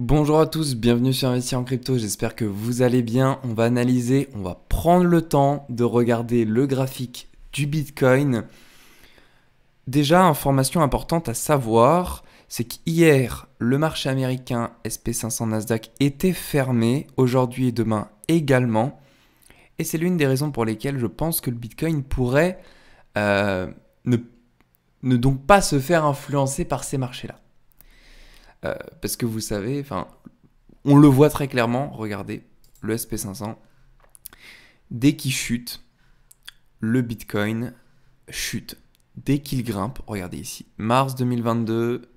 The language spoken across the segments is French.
Bonjour à tous, bienvenue sur Investir en crypto, j'espère que vous allez bien. On va analyser, on va prendre le temps de regarder le graphique du Bitcoin. Déjà, information importante à savoir, c'est qu'hier, le marché américain SP500 Nasdaq était fermé, aujourd'hui et demain également. Et c'est l'une des raisons pour lesquelles je pense que le Bitcoin pourrait ne, ne donc pas se faire influencer par ces marchés-là. Parce que vous savez, on le voit très clairement, regardez, le SP500, dès qu'il chute, le Bitcoin chute. Dès qu'il grimpe, regardez ici, mars 2022,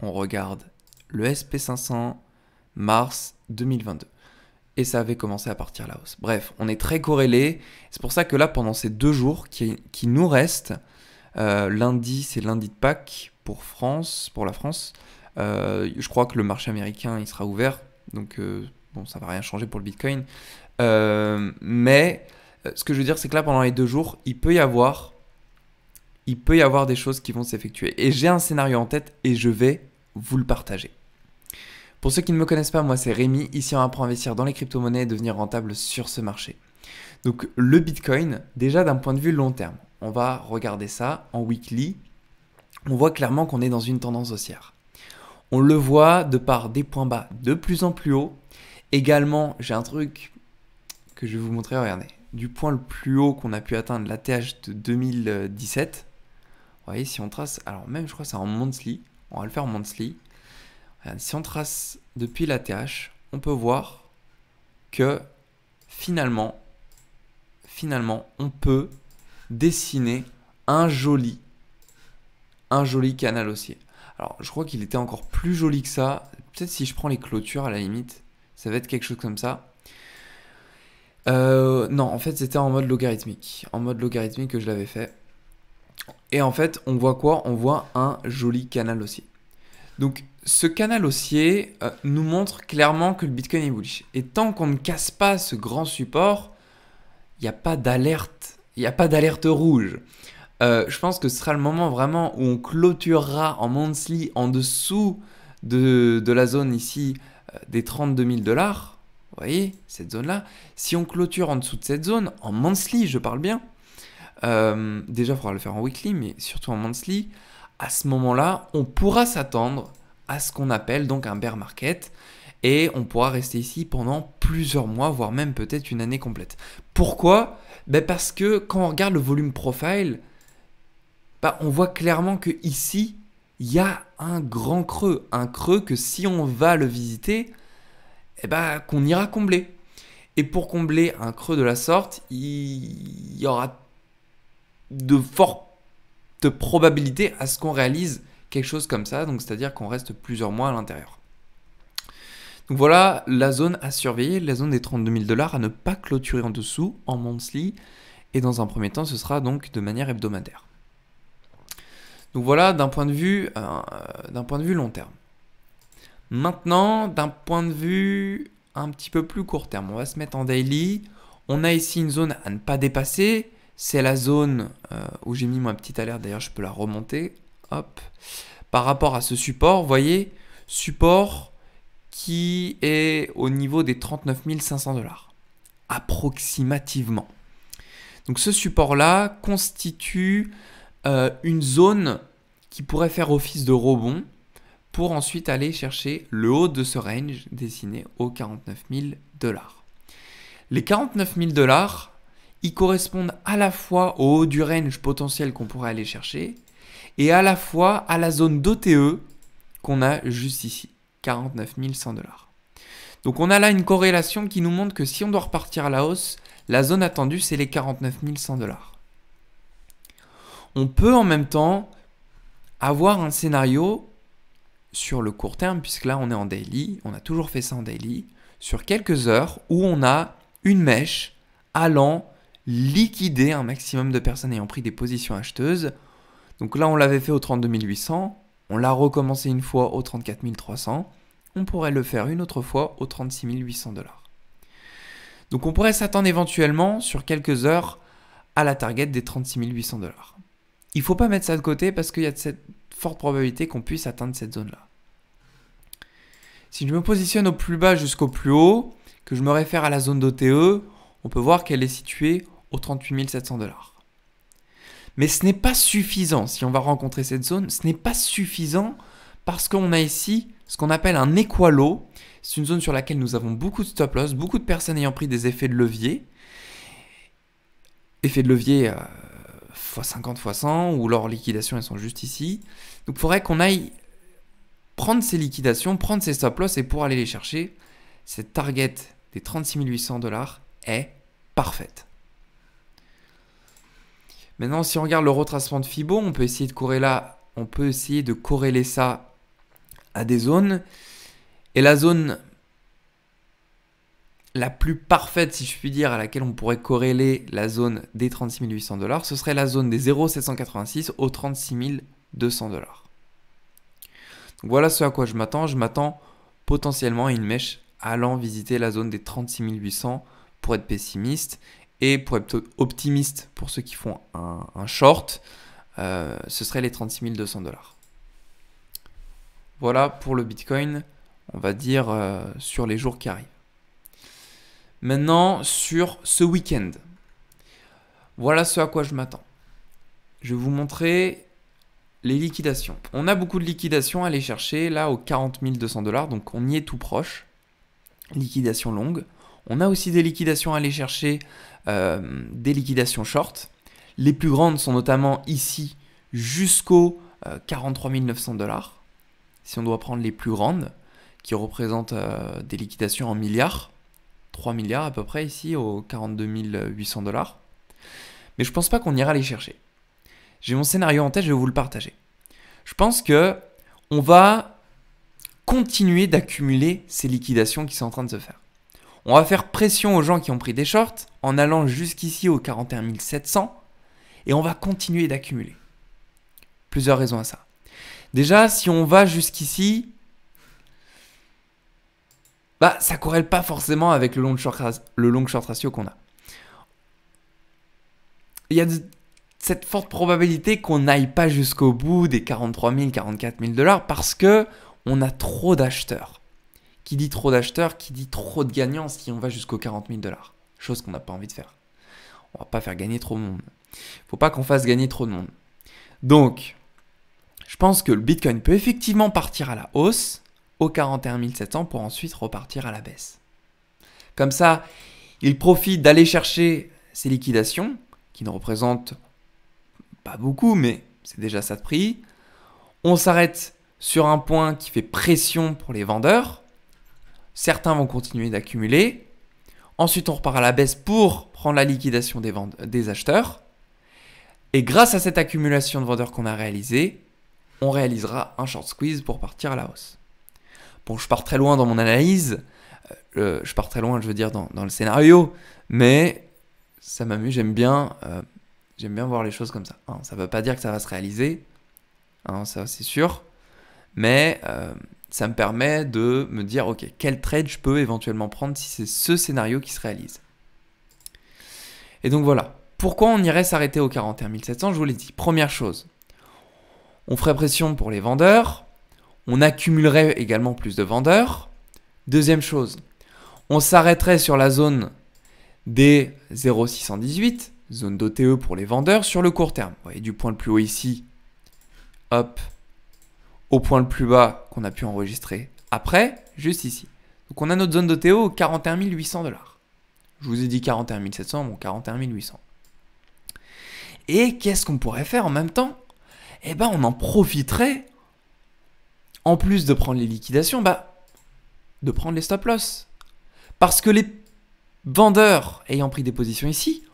on regarde le SP500, mars 2022. Et ça avait commencé à partir à la hausse. Bref, on est très corrélés. C'est pour ça que là, pendant ces 2 jours qui nous restent, lundi, c'est lundi de Pâques pour la France. Je crois que le marché américain, il sera ouvert. Donc, bon, ça va rien changer pour le Bitcoin. Mais ce que je veux dire, c'est que là, pendant les 2 jours, il peut y avoir des choses qui vont s'effectuer. Et j'ai un scénario en tête et je vais vous le partager. Pour ceux qui ne me connaissent pas, moi c'est Rémi. Ici, on apprend à investir dans les crypto-monnaies et devenir rentable sur ce marché. Donc, le Bitcoin, déjà d'un point de vue long terme, on va regarder ça en weekly. On voit clairement qu'on est dans une tendance haussière. On le voit de par des points bas de plus en plus hauts. Également, j'ai un truc que je vais vous montrer, regardez. Du point le plus haut qu'on a pu atteindre, la TH de 2017. Vous voyez, si on trace, alors même je crois que c'est en monthly, on va le faire en monthly. Regarde, si on trace depuis la TH, on peut voir que finalement, on peut dessiner un joli canal haussier. Alors, je crois qu'il était encore plus joli que ça. Peut-être si je prends les clôtures à la limite, ça va être quelque chose comme ça. Non, en fait, c'était en mode logarithmique. En mode logarithmique que je l'avais fait. Et en fait, on voit quoi? On voit un joli canal haussier. Donc, ce canal haussier nous montre clairement que le Bitcoin est bullish. Et tant qu'on ne casse pas ce grand support, il n'y a pas d'alerte. Il n'y a pas d'alerte rouge. Je pense que ce sera le moment vraiment où on clôturera en monthly en dessous de la zone ici des 32 000 $. Vous voyez, cette zone-là. Si on clôture en dessous de cette zone, en monthly, je parle bien. Déjà, il faudra le faire en weekly, mais surtout en monthly. À ce moment-là, on pourra s'attendre à ce qu'on appelle donc un bear market. Et on pourra rester ici pendant plusieurs mois, voire même peut-être une année complète. Pourquoi? Parce que quand on regarde le volume profile, on voit clairement que ici, il y a un grand creux. Un creux que si on va le visiter, qu'on ira combler. Et pour combler un creux de la sorte, il y aura de fortes probabilités à ce qu'on réalise quelque chose comme ça. Donc, c'est-à-dire qu'on reste plusieurs mois à l'intérieur. Donc voilà la zone à surveiller, la zone des 32 000 $ à ne pas clôturer en dessous, en monthly. Et dans un premier temps, ce sera donc de manière hebdomadaire. Donc voilà d'un point de vue long terme. Maintenant, d'un point de vue un petit peu plus court terme, on va se mettre en daily. On a ici une zone à ne pas dépasser. C'est la zone où j'ai mis ma petite alerte. D'ailleurs, je peux la remonter. Hop. Par rapport à ce support, vous voyez, support qui est au niveau des 39 500 $, approximativement. Donc ce support-là constitue une zone qui pourrait faire office de rebond pour ensuite aller chercher le haut de ce range dessiné aux 49 000 $. Les 49 000 $, ils correspondent à la fois au haut du range potentiel qu'on pourrait aller chercher et à la fois à la zone d'OTE qu'on a juste ici, 49 100 $. Donc on a là une corrélation qui nous montre que si on doit repartir à la hausse, la zone attendue c'est les 49 100 $. On peut en même temps avoir un scénario sur le court terme, puisque là on est en daily, on a toujours fait ça en daily, sur quelques heures où on a une mèche allant liquider un maximum de personnes ayant pris des positions acheteuses. Donc là on l'avait fait au 32 800, on l'a recommencé une fois au 34 300, on pourrait le faire une autre fois au 36 800 $. Donc on pourrait s'attendre éventuellement sur quelques heures à la target des 36 800 $. Il ne faut pas mettre ça de côté parce qu'il y a de cette forte probabilité qu'on puisse atteindre cette zone-là. Si je me positionne au plus bas jusqu'au plus haut, que je me réfère à la zone d'OTE, on peut voir qu'elle est située aux 38 700 $. Mais ce n'est pas suffisant. Si on va rencontrer cette zone, ce n'est pas suffisant parce qu'on a ici ce qu'on appelle un équalo. C'est une zone sur laquelle nous avons beaucoup de stop loss, beaucoup de personnes ayant pris des effets de levier. Effets de levier x50, x100, ou leurs liquidations, elles sont juste ici. Donc il faudrait qu'on aille prendre ces liquidations, prendre ces stop loss, et pour aller les chercher, cette target des 36 800 $ est parfaite. Maintenant, si on regarde le retracement de Fibo, on peut essayer de corréler ça à des zones. Et la zone la plus parfaite, si je puis dire, à laquelle on pourrait corréler la zone des 36 800 $, ce serait la zone des 0,786 aux 36 200 $. Donc voilà ce à quoi je m'attends. Je m'attends potentiellement à une mèche allant visiter la zone des 36 800 pour être pessimiste. Et pour être optimiste, pour ceux qui font un short, ce serait les 36 200 $. Voilà pour le Bitcoin, on va dire, sur les jours qui arrivent. Maintenant, sur ce week-end, voilà ce à quoi je m'attends. Je vais vous montrer les liquidations. On a beaucoup de liquidations à aller chercher, là, aux 40 200 $, donc on y est tout proche. Liquidation longue. On a aussi des liquidations à aller chercher, des liquidations short. Les plus grandes sont notamment ici jusqu'aux 43 900 $. Si on doit prendre les plus grandes, qui représentent des liquidations en milliards, 3 milliards à peu près ici aux 42 800 $. Mais je ne pense pas qu'on ira les chercher. J'ai mon scénario en tête, je vais vous le partager. Je pense que on va continuer d'accumuler ces liquidations qui sont en train de se faire. On va faire pression aux gens qui ont pris des shorts en allant jusqu'ici aux 41 700 et on va continuer d'accumuler. Plusieurs raisons à ça. Déjà, si on va jusqu'ici, ça ne corrèle pas forcément avec le long short ratio qu'on a. Il y a cette forte probabilité qu'on n'aille pas jusqu'au bout des 43 000, 44 000 $ parce qu'on a trop d'acheteurs. Qui dit trop d'acheteurs, qui dit trop de gagnants si on va jusqu'aux 40 000 $. Chose qu'on n'a pas envie de faire. On va pas faire gagner trop de monde. Il ne faut pas qu'on fasse gagner trop de monde. Donc, je pense que le Bitcoin peut effectivement partir à la hausse aux 41 700 pour ensuite repartir à la baisse. Comme ça, il profite d'aller chercher ces liquidations qui ne représentent pas beaucoup, mais c'est déjà ça de prix. On s'arrête sur un point qui fait pression pour les vendeurs. Certains vont continuer d'accumuler. Ensuite, on repart à la baisse pour prendre la liquidation des acheteurs. Et grâce à cette accumulation de vendeurs qu'on a réalisée, on réalisera un short squeeze pour partir à la hausse. Bon, je pars très loin dans mon analyse. Je pars très loin, je veux dire, dans le scénario. Mais ça m'amuse, j'aime bien voir les choses comme ça. Ça ne veut pas dire que ça va se réaliser. Ça, c'est sûr. Mais ça me permet de me dire, ok, quel trade je peux éventuellement prendre si c'est ce scénario qui se réalise. Et donc voilà. Pourquoi on irait s'arrêter aux 41 700 ? Je vous l'ai dit. Première chose, on ferait pression pour les vendeurs. On accumulerait également plus de vendeurs. Deuxième chose, on s'arrêterait sur la zone des 0,618, zone d'OTE pour les vendeurs sur le court terme. Vous voyez, du point le plus haut ici, hop, au point le plus bas qu'on a pu enregistrer après, juste ici. Donc on a notre zone d'OTE aux 41 800 $. Je vous ai dit 41 700, bon 41 800. Et qu'est-ce qu'on pourrait faire en même temps ? Eh ben on en profiterait, en plus de prendre les liquidations, de prendre les stop loss. Parce que les vendeurs ayant pris des positions ici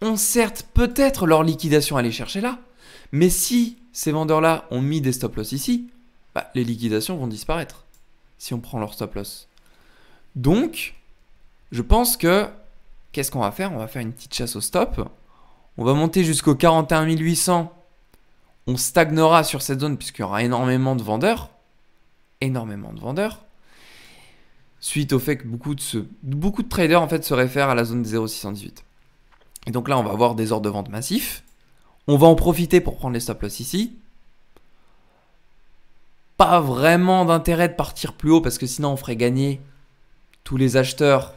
ont certes peut-être leur liquidation à aller chercher là, mais si ces vendeurs-là ont mis des stop loss ici, les liquidations vont disparaître si on prend leur stop loss. Donc, je pense que, qu'est-ce qu'on va faire ? On va faire une petite chasse au stop. On va monter jusqu'aux 41 800. On stagnera sur cette zone puisqu'il y aura énormément de vendeurs. Énormément de vendeurs. Suite au fait que beaucoup de traders en fait se réfèrent à la zone des 0,618. Et donc là, on va avoir des ordres de vente massifs. On va en profiter pour prendre les stop loss ici. pas vraiment d'intérêt de partir plus haut parce que sinon on ferait gagner tous les acheteurs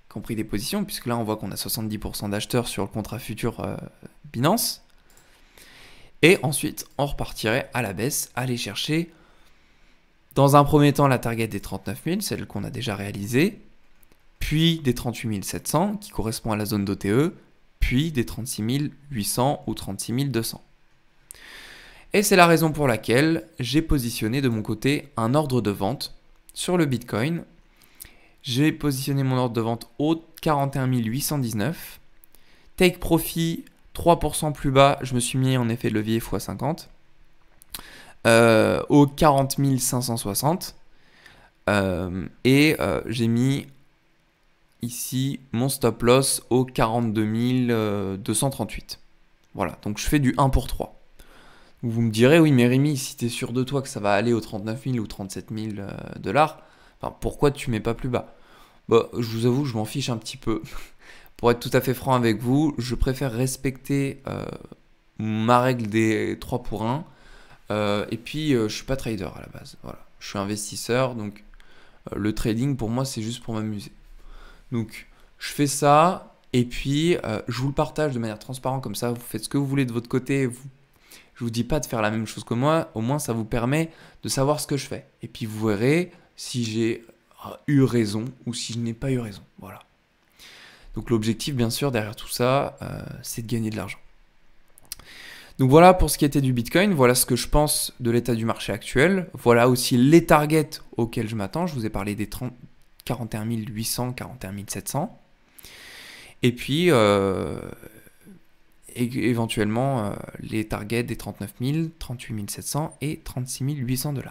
qui ont pris des positions, puisque là on voit qu'on a 70% d'acheteurs sur le contrat futur Binance. Et ensuite on repartirait à la baisse, aller chercher dans un premier temps la target des 39 000, celle qu'on a déjà réalisée, puis des 38 700 qui correspond à la zone d'OTE, puis des 36 800 ou 36 200. Et c'est la raison pour laquelle j'ai positionné de mon côté un ordre de vente sur le Bitcoin. J'ai positionné mon ordre de vente au 41 819. Take profit 3% plus bas, je me suis mis en effet levier x50 au 40 560. J'ai mis ici mon stop loss au 42 238. Voilà, donc je fais du 1 pour 3. Vous me direz, oui, mais Rémi, si tu es sûr de toi que ça va aller aux 39 000 ou 37 000 $, enfin, pourquoi tu mets pas plus bas? Bah, je vous avoue, je m'en fiche un petit peu. Pour être tout à fait franc avec vous, je préfère respecter ma règle des 3 pour 1. Et puis, je suis pas trader à la base. Voilà. Je suis investisseur, donc le trading, pour moi, c'est juste pour m'amuser. Donc, je fais ça, et puis, je vous le partage de manière transparente, comme ça, vous faites ce que vous voulez de votre côté. Je vous dis pas de faire la même chose que moi, au moins ça vous permet de savoir ce que je fais. Et puis vous verrez si j'ai eu raison ou si je n'ai pas eu raison. Voilà. Donc l'objectif, bien sûr, derrière tout ça, c'est de gagner de l'argent. Donc voilà pour ce qui était du Bitcoin. Voilà ce que je pense de l'état du marché actuel. Voilà aussi les targets auxquels je m'attends. Je vous ai parlé des 41 800, 41 700. Et puis... et éventuellement les targets des 39 000, 38 700 et 36 800 $.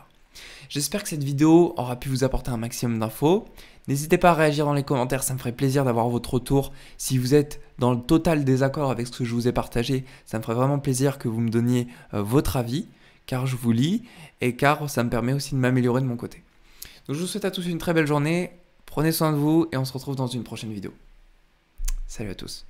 J'espère que cette vidéo aura pu vous apporter un maximum d'infos. N'hésitez pas à réagir dans les commentaires, ça me ferait plaisir d'avoir votre retour. Si vous êtes dans le total désaccord avec ce que je vous ai partagé, ça me ferait vraiment plaisir que vous me donniez votre avis, car je vous lis et car ça me permet aussi de m'améliorer de mon côté. Donc je vous souhaite à tous une très belle journée, prenez soin de vous et on se retrouve dans une prochaine vidéo. Salut à tous.